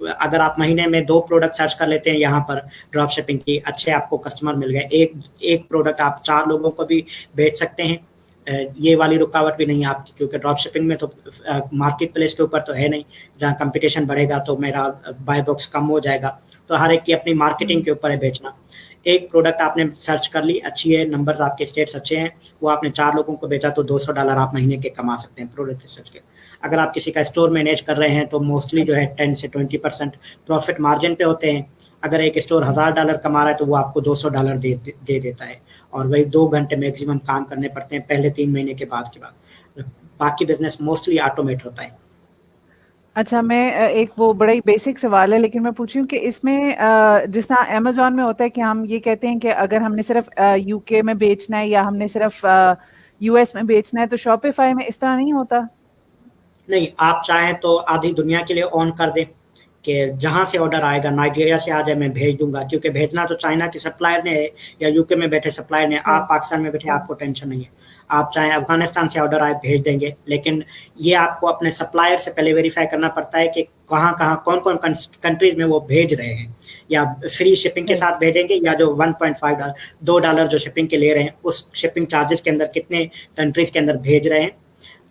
अगर आप महीने में 2 प्रोडक्ट सर्च कर लेते हैं यहाँ पर ड्रॉप शिपिंग की, अच्छे आपको कस्टमर मिल गए, एक प्रोडक्ट आप 4 लोगों को भी बेच सकते हैं, ये वाली रुकावट भी नहीं है आपकी, क्योंकि ड्रॉप शिपिंग में तो मार्केट प्लेस के ऊपर तो है नहीं, जहाँ कंपटीशन बढ़ेगा तो मेरा बाय बॉक्स कम हो जाएगा, तो हर एक की अपनी मार्केटिंग के ऊपर है बेचना। एक प्रोडक्ट आपने सर्च कर ली, अच्छी है, नंबर्स आपके स्टेट्स अच्छे हैं, वो आपने 4 लोगों को बेचा तो $200 आप महीने के कमा सकते हैं प्रोडक्ट रिसर्च के। अगर आप किसी का स्टोर मैनेज कर रहे हैं तो मोस्टली जो है 10 से 20% प्रॉफिट मार्जिन पे होते हैं। अगर एक स्टोर $1000 कमा रहा है तो वो आपको $200 दे देता है, और वही 2 घंटे मैक्सिमम काम करने पड़ते हैं पहले 3 महीने के बाद बाकी बिजनेस मोस्टली ऑटोमेट होता है। अच्छा, मैं एक वो बड़ा ही बेसिक सवाल है लेकिन मैं पूछ रही हूँ कि इसमें जिस तरह अमेजोन में होता है कि हम ये कहते हैं कि अगर हमने सिर्फ यूके में बेचना है या हमने सिर्फ यूएस में बेचना है, तो शॉपिफाई में इस तरह नहीं होता? नहीं, आप चाहें तो आधी दुनिया के लिए ऑन कर दें कि जहाँ से ऑर्डर आएगा, नाइजीरिया से आ जाए मैं भेज दूंगा, क्योंकि भेजना तो चाइना के सप्लायर ने है या यूके में बैठे सप्लायर ने, आप पाकिस्तान में बैठे आपको टेंशन नहीं है। आप चाहें अफगानिस्तान से ऑर्डर आए भेज देंगे, लेकिन ये आपको अपने सप्लायर से पहले वेरीफाई करना पड़ता है कि कहाँ कौन कंट्रीज में वो भेज रहे हैं, या फ्री शिपिंग के साथ भेजेंगे, या जो $1.5 $2 जो शिपिंग के ले रहे हैं उस शिपिंग चार्जेस के अंदर कितने कंट्रीज के अंदर भेज रहे हैं।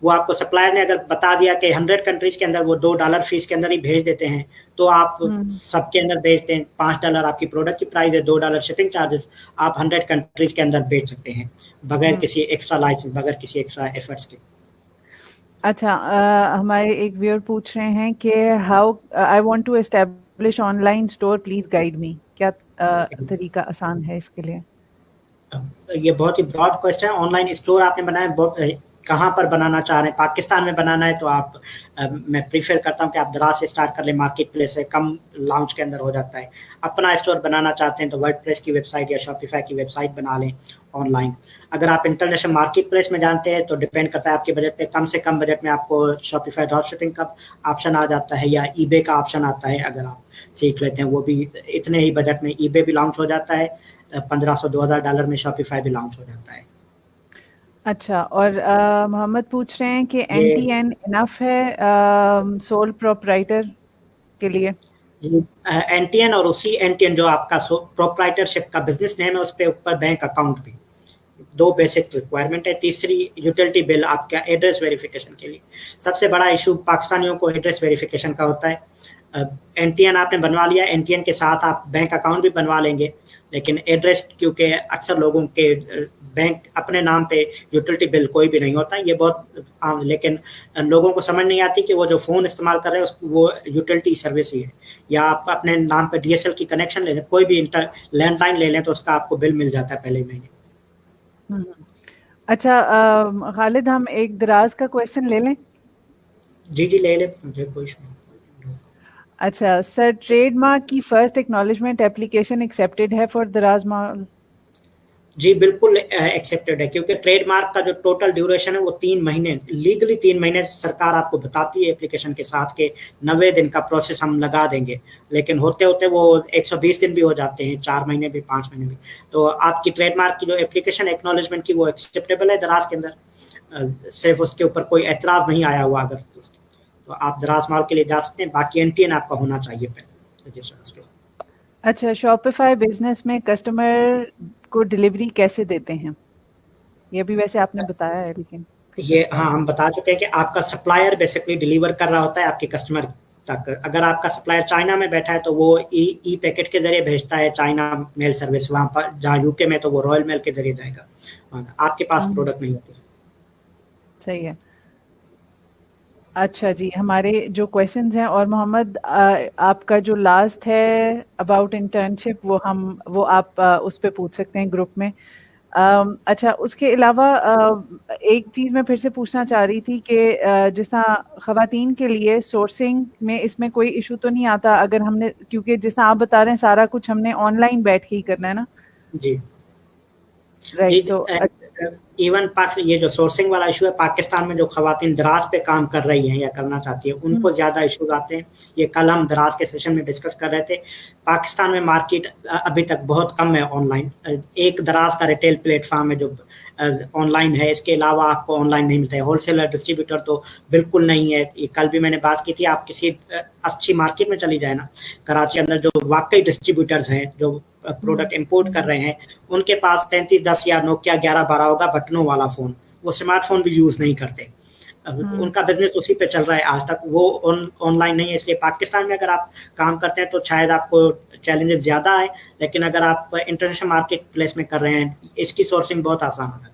वो आपको सप्लायर ने अगर बता दिया कि 100 कंट्रीज के अंदर वो $2 फीस के अंदर ही भेज देते हैं, तो आप सबके अंदर भेजते हैं, $5 आपकी प्रोडक्ट की प्राइस है, $2 शिपिंग चार्जेस, आप 100 कंट्रीज के अंदर भेज सकते हैं बगैर किसी एक्स्ट्रा लाइसेंस, बगैर किसी एक्स्ट्रा एफर्ट्स के। अच्छा, हमारे एक व्यूअर पूछ रहे हैं कि how I want to establish online store, please guide me, क्या तरीका आसान है इसके लिए? ये बहुत ही ब्रॉड क्वेश्चन है। ऑनलाइन स्टोर आपने बनाया, कहाँ पर बनाना चाह रहे हैं? पाकिस्तान में बनाना है तो आप मैं प्रीफर करता हूँ कि आप दराज से स्टार्ट कर लें, मार्केट प्लेस है, कम लाउंज के अंदर हो जाता है। अपना स्टोर बनाना चाहते हैं तो वर्डप्रेस की वेबसाइट या शॉपिफाई की वेबसाइट बना लें ऑनलाइन। अगर आप इंटरनेशनल मार्केट प्लेस में जानते हैं तो डिपेंड करता है आपके बजट पे, कम से कम बजट में आपको शॉपिफाई ड्रॉप शिपिंग का ऑप्शन आ जाता है या ईबे का ऑप्शन आता है। अगर आप सीख लेते हैं, वो भी इतने ही बजट में ईबे भी लॉन्च हो जाता है, $1500-2000 में शॉपिफाई भी लॉन्च हो जाता है। अच्छा, और मोहम्मद पूछ रहे हैं कि NTN इनफ है सोल प्रोप्राइटर के लिए? NTN और उसी NTN जो आपका प्रोप्राइटरशिप का बिजनेस नेम है, उस पे ऊपर बैंक अकाउंट भी, 2 बेसिक रिक्वायरमेंट है। तीसरी यूटिलिटी बिल आपका एड्रेस वेरिफिकेशन के लिए। सबसे बड़ा इशू पाकिस्तानियों को एड्रेस वेरिफिकेशन का होता है। NTN आपने बनवा लिया, NTN के साथ आप बैंक अकाउंट भी बनवा लेंगे, लेकिन एड्रेस, क्योंकि अक्सर लोगों के बैंक अपने नाम पे यूटिलिटी बिल कोई भी नहीं होता, ये बहुत आम, लेकिन लोगों को समझ नहीं आती कि वो जो फ़ोन इस्तेमाल कर रहे हैं वो यूटिलिटी सर्विस ही है। या आप अपने नाम पे DSL की कनेक्शन ले लें, कोई भी लैंडलाइन ले लें तो उसका आपको बिल मिल जाता है पहले महीने। अच्छा, खालिद, हम एक दराज का क्वेश्चन ले लें? जी ले लें, मुझे कोई इशू नहीं। अच्छा सर, ट्रेडमार्क की फर्स्ट एक्नॉलेजमेंट एप्लीकेशन एक्सेप्टेड है फॉर दराज मॉल? जी बिल्कुल एक्सेप्टेड है, क्योंकि ट्रेडमार्क का जो टोटल ड्यूरेशन है वो 3 महीने, लीगली 3 महीने सरकार आपको बताती है एप्लीकेशन के साथ के 90 दिन का प्रोसेस हम लगा देंगे, लेकिन होते होते वो 120 दिन भी हो जाते हैं, 4 महीने भी, 5 महीने भी। तो आपकी ट्रेडमार्क की जो एप्लीकेशन एक्नॉलेजमेंट की वो एक्सेप्टेबल है दराज के अंदर, सिर्फ उसके ऊपर कोई एतराज़ नहीं आया हुआ। अगर तो आप दराज मॉल के लिए जा सकते हैं, बाकी NTN आपका होना चाहिए पहले रजिस्टर। अच्छा, शॉपिफाई बिजनेस में कस्टमर को डिलीवरी कैसे देते हैं? ये भी वैसे आपने बताया है, लेकिन ये हाँ, हम बता चुके हैं कि आपका सप्लायर बेसिकली डिलीवर कर रहा होता है आपके कस्टमर तक। अगर आपका सप्लायर चाइना में बैठा है तो वो ई पैकेट के जरिए भेजता है, चाइना मेल सर्विस, वहाँ पर जहाँ UK में तो वो रॉयल मेल के जरिए जाएगा, आपके पास प्रोडक्ट नहीं होती। सही है। अच्छा जी, हमारे जो क्वेश्चंस हैं, और मोहम्मद आपका जो लास्ट है अबाउट इंटर्नशिप, वो आप उस पे पूछ सकते हैं ग्रुप में। अच्छा, उसके अलावा एक चीज़ मैं फिर से पूछना चाह रही थी कि जिस तरह ख़वातीन के लिए सोर्सिंग में इसमें कोई इशू तो नहीं आता अगर हमने, क्योंकि जिस तरह आप बता रहे हैं सारा कुछ हमने ऑनलाइन बैठ के ही करना है ना? जी राइट। तो इवन ये जो सोर्सिंग वाला इशू है, पाकिस्तान में जो खवातीन दराज पे काम कर रही हैं या करना चाहती है उनको ज़्यादा इश्यूज आते हैं। ये कल हम दराज के सेशन में डिस्कस कर रहे थे। पाकिस्तान में मार्केट अभी तक बहुत कम है ऑनलाइन। एक दराज का रिटेल प्लेटफॉर्म है जो ऑनलाइन है, इसके अलावा आपको ऑनलाइन नहीं मिलता है। होलसेलर डिस्ट्रीब्यूटर तो बिल्कुल नहीं है। ये कल भी मैंने बात की थी, आप किसी अच्छी मार्केट में चली जाए ना, कराची अंदर जो वाकई डिस्ट्रीब्यूटर्स हैं जो प्रोडक्ट इंपोर्ट कर रहे हैं, उनके पास 3310 या नोकिया 1112 होगा बटनों वाला फ़ोन, वो स्मार्टफोन भी यूज़ नहीं करते। उनका बिजनेस उसी पे चल रहा है आज तक, वो ऑनलाइन नहीं है। इसलिए पाकिस्तान में अगर आप काम करते हैं तो शायद आपको चैलेंजेस ज़्यादा है, लेकिन अगर आप इंटरनेशनल मार्केट प्लेस में कर रहे हैं, इसकी सोर्सिंग बहुत आसान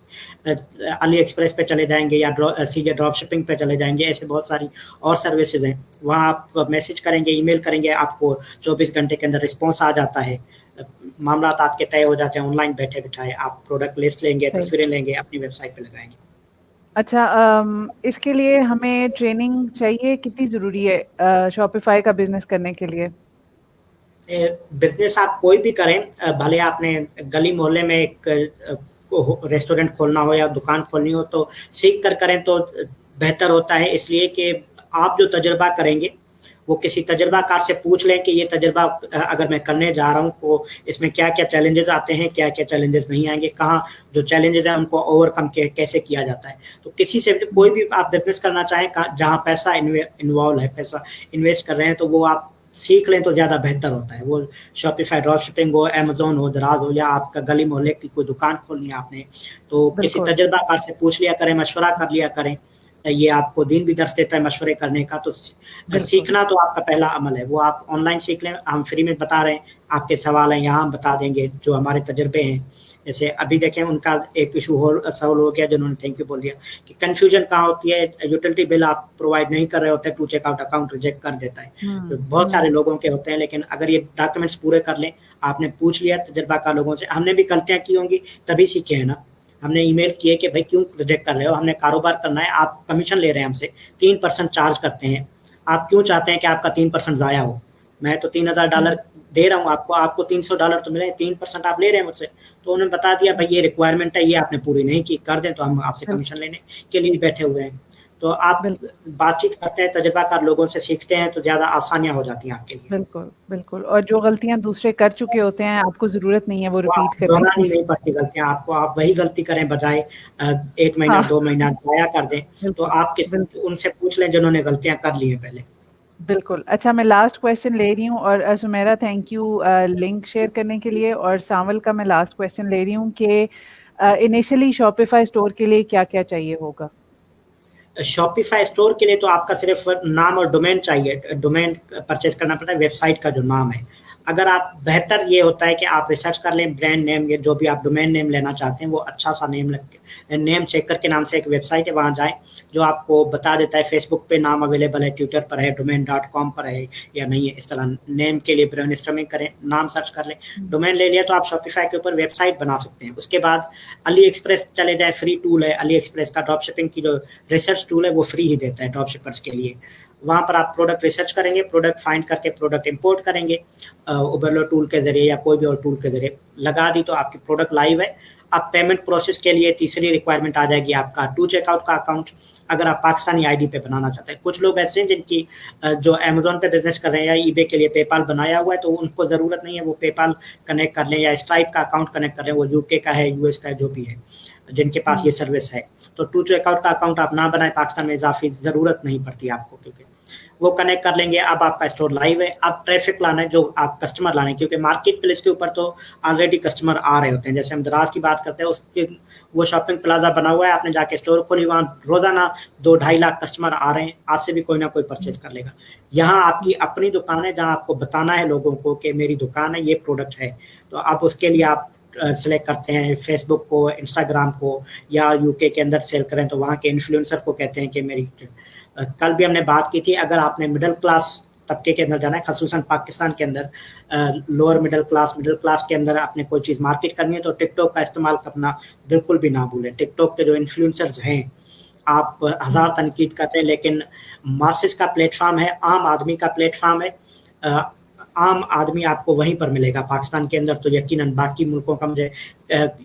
है। अली एक्सप्रेस पे चले जाएंगे या सीधे ड्रॉप शिपिंग पे चले जाएंगे, ऐसे बहुत सारी और सर्विसेज हैं। वहाँ आप मैसेज करेंगे, ईमेल करेंगे, आपको 24 घंटे के अंदर रिस्पॉन्स आ जाता है, मामला आपके तय हो जाते हैं। ऑनलाइन बैठे बिठाए आप प्रोडक्ट लिस्ट लेंगे, तस्वीरें लेंगे, अपनी वेबसाइट पे लगाएंगे। अच्छा, इसके लिए हमें ट्रेनिंग चाहिए, कितनी ज़रूरी है शॉपिफाई का बिजनेस करने के लिए? बिजनेस आप कोई भी करें, भले आपने गली मोहल्ले में एक रेस्टोरेंट खोलना हो या दुकान खोलनी हो, तो सीख कर करें तो बेहतर होता है। इसलिए कि आप जो तजुर्बा करेंगे वो किसी तजुर्बाकार से पूछ लें कि ये तजुर्बा अगर मैं करने जा रहा हूँ तो इसमें क्या क्या चैलेंजेस आते हैं, क्या क्या चैलेंजेस नहीं आएंगे, कहाँ जो चैलेंजेस हैं उनको ओवरकम कैसे किया जाता है। तो किसी से भी कोई भी आप बिजनेस करना चाहें जहाँ पैसा इन्वॉल्व है, पैसा इन्वेस्ट कर रहे हैं, तो वो आप सीख लें तो ज़्यादा बेहतर होता है। वो शॉपिफाई ड्रॉप शिपिंग हो, अमेज़न हो, दराज हो, या आपका गली मोहल्ले की कोई दुकान खोलनी है आपने, तो किसी तजुर्बाकार से पूछ लिया करें, मशवरा कर लिया करें। ये आपको दीन भी दर्स देता है मशवरे करने का, तो सीखना तो आपका पहला अमल है, वो आप ऑनलाइन सीख लें, हम फ्री में बता रहे हैं, आपके सवाल हैं यहाँ हम बता देंगे जो हमारे तजर्बे हैं। जैसे अभी देखें उनका एक इशू सॉल्व हो गया जिन्होंने थैंक यू बोल दिया कि कन्फ्यूजन कहाँ होती है, यूटिलिटी बिल आप प्रोवाइड नहीं कर रहे होते, टू चेकआउट अकाउंट रिजेक्ट कर देता है, तो बहुत सारे लोगों के होते हैं, लेकिन अगर ये डॉक्यूमेंट्स पूरे कर लें, आपने पूछ लिया तजर्बाकार लोगों से, हमने भी गलतियाँ की होंगी तभी सीखे हैं ना, हमने ईमेल किए कि भाई क्यों रिजेक्ट कर रहे हो, हमने कारोबार करना है, आप कमीशन ले रहे हैं हमसे, 3% चार्ज करते हैं, आप क्यों चाहते हैं कि आपका 3% ज़ाया हो, मैं तो $3000 दे रहा हूँ आपको $300 तो मिले, 3% आप ले रहे हैं मुझसे, तो उन्होंने बता दिया भाई ये रिक्वायरमेंट है, ये आपने पूरी नहीं की, कर दें तो हम आपसे कमीशन लेने के लिए बैठे हुए हैं। तो आप बातचीत करते हैं, तजर्बाकार लोगों से सीखते हैं, तो ज़्यादा आसानियाँ हो जाती हैं आपके लिए। बिल्कुल, बिल्कुल, और जो गलतियाँ दूसरे कर चुके होते हैं, आपको ज़रूरत नहीं है वो रिपीट करने की। दोहरानी नहीं पड़ती गलतियाँ आपको, आप वही गलती करें बजाय 1 महीना 2 महीना ज़ाया कर दें, तो आप उनसे पूछ लें जिन्होंने गलतियाँ कर ली हैं पहले। बिल्कुल। अच्छा, मैं लास्ट क्वेश्चन ले रही हूँ, और Sumera thank you link share करने के लिए, और सावल का मैं लास्ट क्वेश्चन ले रही हूँ कि इनिशियली शॉपिफाई स्टोर के लिए क्या-क्या चाहिए होगा? शॉपिफाई स्टोर के लिए तो आपका सिर्फ नाम और डोमेन चाहिए, डोमेन परचेज करना पड़ता है, वेबसाइट का जो नाम है। अगर आप बेहतर ये होता है कि आप रिसर्च कर लें ब्रांड नेम, ये जो भी आप डोमेन नेम लेना चाहते हैं वो अच्छा सा नेम चेकर के नाम से एक वेबसाइट है, वहाँ जाएं जो आपको बता देता है फेसबुक पे नाम अवेलेबल है, ट्विटर पर है, domain.com पर है या नहीं है, इस तरह नेम के लिए ब्रेनस्टॉर्मिंग करें, नाम सर्च कर लें, डोमेन ले लिया तो आप शॉपिफाई के ऊपर वेबसाइट बना सकते हैं। उसके बाद अली एक्सप्रेस चले जाएँ, फ्री टूल है अली एक्सप्रेस का, ड्रॉप शिपिंग की जो रिसर्च टूल है वो फ्री ही देता है ड्रॉप शिपर्स के लिए। वहाँ पर आप प्रोडक्ट रिसर्च करेंगे, प्रोडक्ट फाइंड करके प्रोडक्ट इंपोर्ट करेंगे, उबरलो टूल के ज़रिए या कोई भी और टूल के ज़रिए लगा दी तो आपकी प्रोडक्ट लाइव है। अब पेमेंट प्रोसेस के लिए तीसरी रिक्वायरमेंट आ जाएगी आपका टू चेकआउट का अकाउंट, अगर आप पाकिस्तानी आईडी पे बनाना चाहते हैं। कुछ लोग ऐसे हैं जिनकी जो अमेज़न पे बिजनेस कर रहे हैं या ईबे के लिए पेपाल बनाया हुआ है, तो उनको ज़रूरत नहीं है वो पेपाल कनेक्ट कर लें या स्ट्राइप का अकाउंट कनेक्ट कर लें, वो यूके का है, यूएस का है, जो भी है जिनके पास ये सर्विस है। तो टू चेकआउट का अकाउंट आप ना बनाए, पाकिस्तान में इजाफी ज़रूरत नहीं पड़ती आपको, क्योंकि वो कनेक्ट कर लेंगे। अब आपका स्टोर लाइव है, अब ट्रैफिक लाना है, जो आप कस्टमर लाने, क्योंकि मार्केट प्लेस के ऊपर तो ऑलरेडी कस्टमर आ रहे होते हैं। जैसे हम दराज की बात करते हैं, उसके वो शॉपिंग प्लाजा बना हुआ है, आपने जाके स्टोर खोली, वहाँ रोजाना 2-2.5 लाख कस्टमर आ रहे हैं, आपसे भी कोई ना कोई परचेज कर लेगा। यहाँ आपकी अपनी दुकान है जहाँ आपको बताना है लोगों को कि मेरी दुकान है, ये प्रोडक्ट है, तो आप उसके लिए आप सेलेक्ट करते हैं फेसबुक को, इंस्टाग्राम को, या यूके के अंदर सेल करें तो वहाँ के इन्फ्लुएंसर को कहते हैं कि मेरी कल भी हमने बात की थी, अगर आपने मिडिल क्लास तबके के अंदर जाना है, खसूसन पाकिस्तान के अंदर लोअर मिडिल क्लास के अंदर आपने कोई चीज़ मार्केट करनी है, तो टिकटॉक का इस्तेमाल करना बिल्कुल भी ना भूलें। टिकटॉक के जो इन्फ्लुएंसर्स हैं, आप हज़ार तनकीद करते हैं, लेकिन मासेस का प्लेटफार्म है, आम आदमी का प्लेटफार्म है, आम आदमी आपको वहीं पर मिलेगा पाकिस्तान के अंदर। तो यकीनन बाकी मुल्कों का मुझे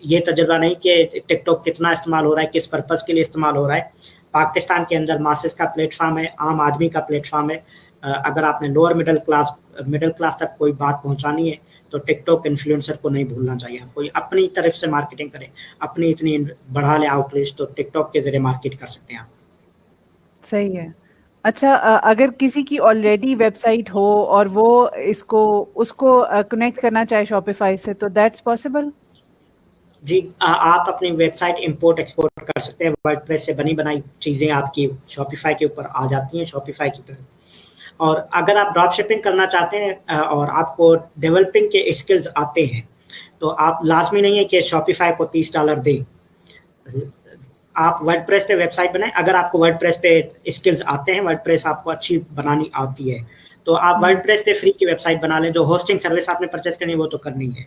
ये तजुर्बा नहीं कि टिकटॉक कितना इस्तेमाल हो रहा है, किस पर्पज़ के लिए इस्तेमाल हो रहा है। पाकिस्तान के अंदर मासेस का प्लेटफार्म है, आम आदमी का प्लेटफार्म है। अगर आपने लोअर मिडिल क्लास तक कोई बात पहुंचानी है तो टिकटॉक इन्फ्लुएंसर को नहीं भूलना चाहिए। कोई अपनी तरफ से मार्केटिंग करें, अपनी इतनी बढ़ा ले आउटरीच, तो टिकटॉक के जरिए मार्केट कर सकते हैं आप। सही है। अच्छा, अगर किसी की ऑलरेडी वेबसाइट हो और वो उसको कनेक्ट करना चाहे शॉपिफाई से, तो दैट्स पॉसिबल? जी, आप अपनी वेबसाइट इंपोर्ट एक्सपोर्ट कर सकते हैं। वर्डप्रेस से बनी बनाई चीज़ें आपकी शॉपिफाई के ऊपर आ जाती हैं, शॉपिफाई की तरफ। और अगर आप ड्रॉप शिपिंग करना चाहते हैं और आपको डेवलपिंग के स्किल्स आते हैं, तो आप लाजमी नहीं है कि शॉपिफाई को $30 दें। आप वर्डप्रेस पे वेबसाइट बनाएं। अगर आपको वर्डप्रेस पे स्किल्स आते हैं, वर्डप्रेस आपको अच्छी बनानी आती है, तो आप वर्डप्रेस पे फ्री की वेबसाइट बना लें। जो होस्टिंग सर्विस आपने परचेस करनी है वो तो करनी है,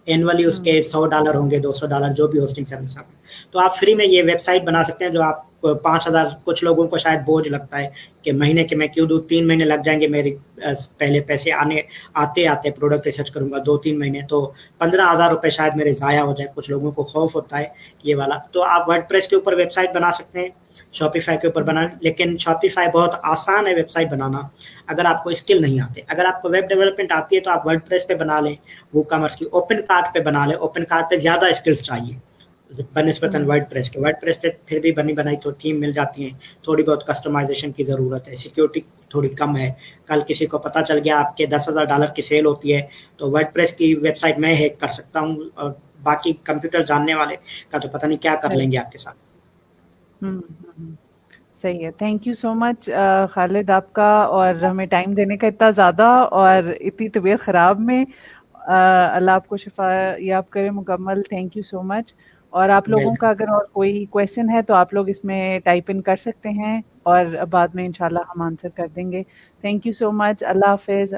एनुअली उसके $100 होंगे, $200 जो भी होस्टिंग सर्विस आप, तो आप फ्री में ये वेबसाइट बना सकते हैं। जो आप 5,000, कुछ लोगों को शायद बोझ लगता है कि महीने के मैं क्यों दूँ, 3 महीने लग जाएंगे मेरे पहले पैसे आते प्रोडक्ट रिसर्च करूँगा 2-3 महीने, तो 15,000 रुपये शायद मेरे ज़ाया हो जाए। कुछ लोगों को खौफ होता है ये वाला। तो आप वर्डप्रेस के ऊपर वेबसाइट बना सकते हैं, शॉपिफाई के ऊपर बना, लेकिन शॉपिफाई बहुत आसान है वेबसाइट बनाना अगर आपको स्किल नहीं आते। अगर आपको वेब डेवलपमेंट आती है तो आप वर्डप्रेस पे बना लें, वूकॉमर्स की ओपन कार्ट पे बना लें। ओपन कार्ट पे ज़्यादा स्किल्स चाहिए बनिस्बतन वर्डप्रेस के। वर्डप्रेस पे फिर भी बनी बनाई तो टीम मिल जाती है, थोड़ी बहुत कस्टमाइजेशन की ज़रूरत है, सिक्योरिटी थोड़ी कम है। कल किसी को पता चल गया आपके $10,000 की सेल होती है, तो वर्डप्रेस की वेबसाइट मैं हैक कर सकता हूँ, और बाकी कंप्यूटर जानने वाले का तो पता नहीं क्या कर लेंगे आपके साथ। صحیح ہے. تھینک یو سو مچ خالد آپ کا، اور ہمیں ٹائم دینے کا اتنا زیادہ، اور اتنی طبیعت خراب میں. اللہ آپ کو شفا یاب کرے مکمل. تھینک یو سو مچ. اور آپ لوگوں کا ویلکم. اگر اور کوئی کویشچن ہے تو آپ لوگ اس میں ٹائپ ان کر سکتے ہیں، اور بعد میں انشاءاللہ ہم آنسر کر دیں گے. تھینک یو سو مچ. اللہ حافظ.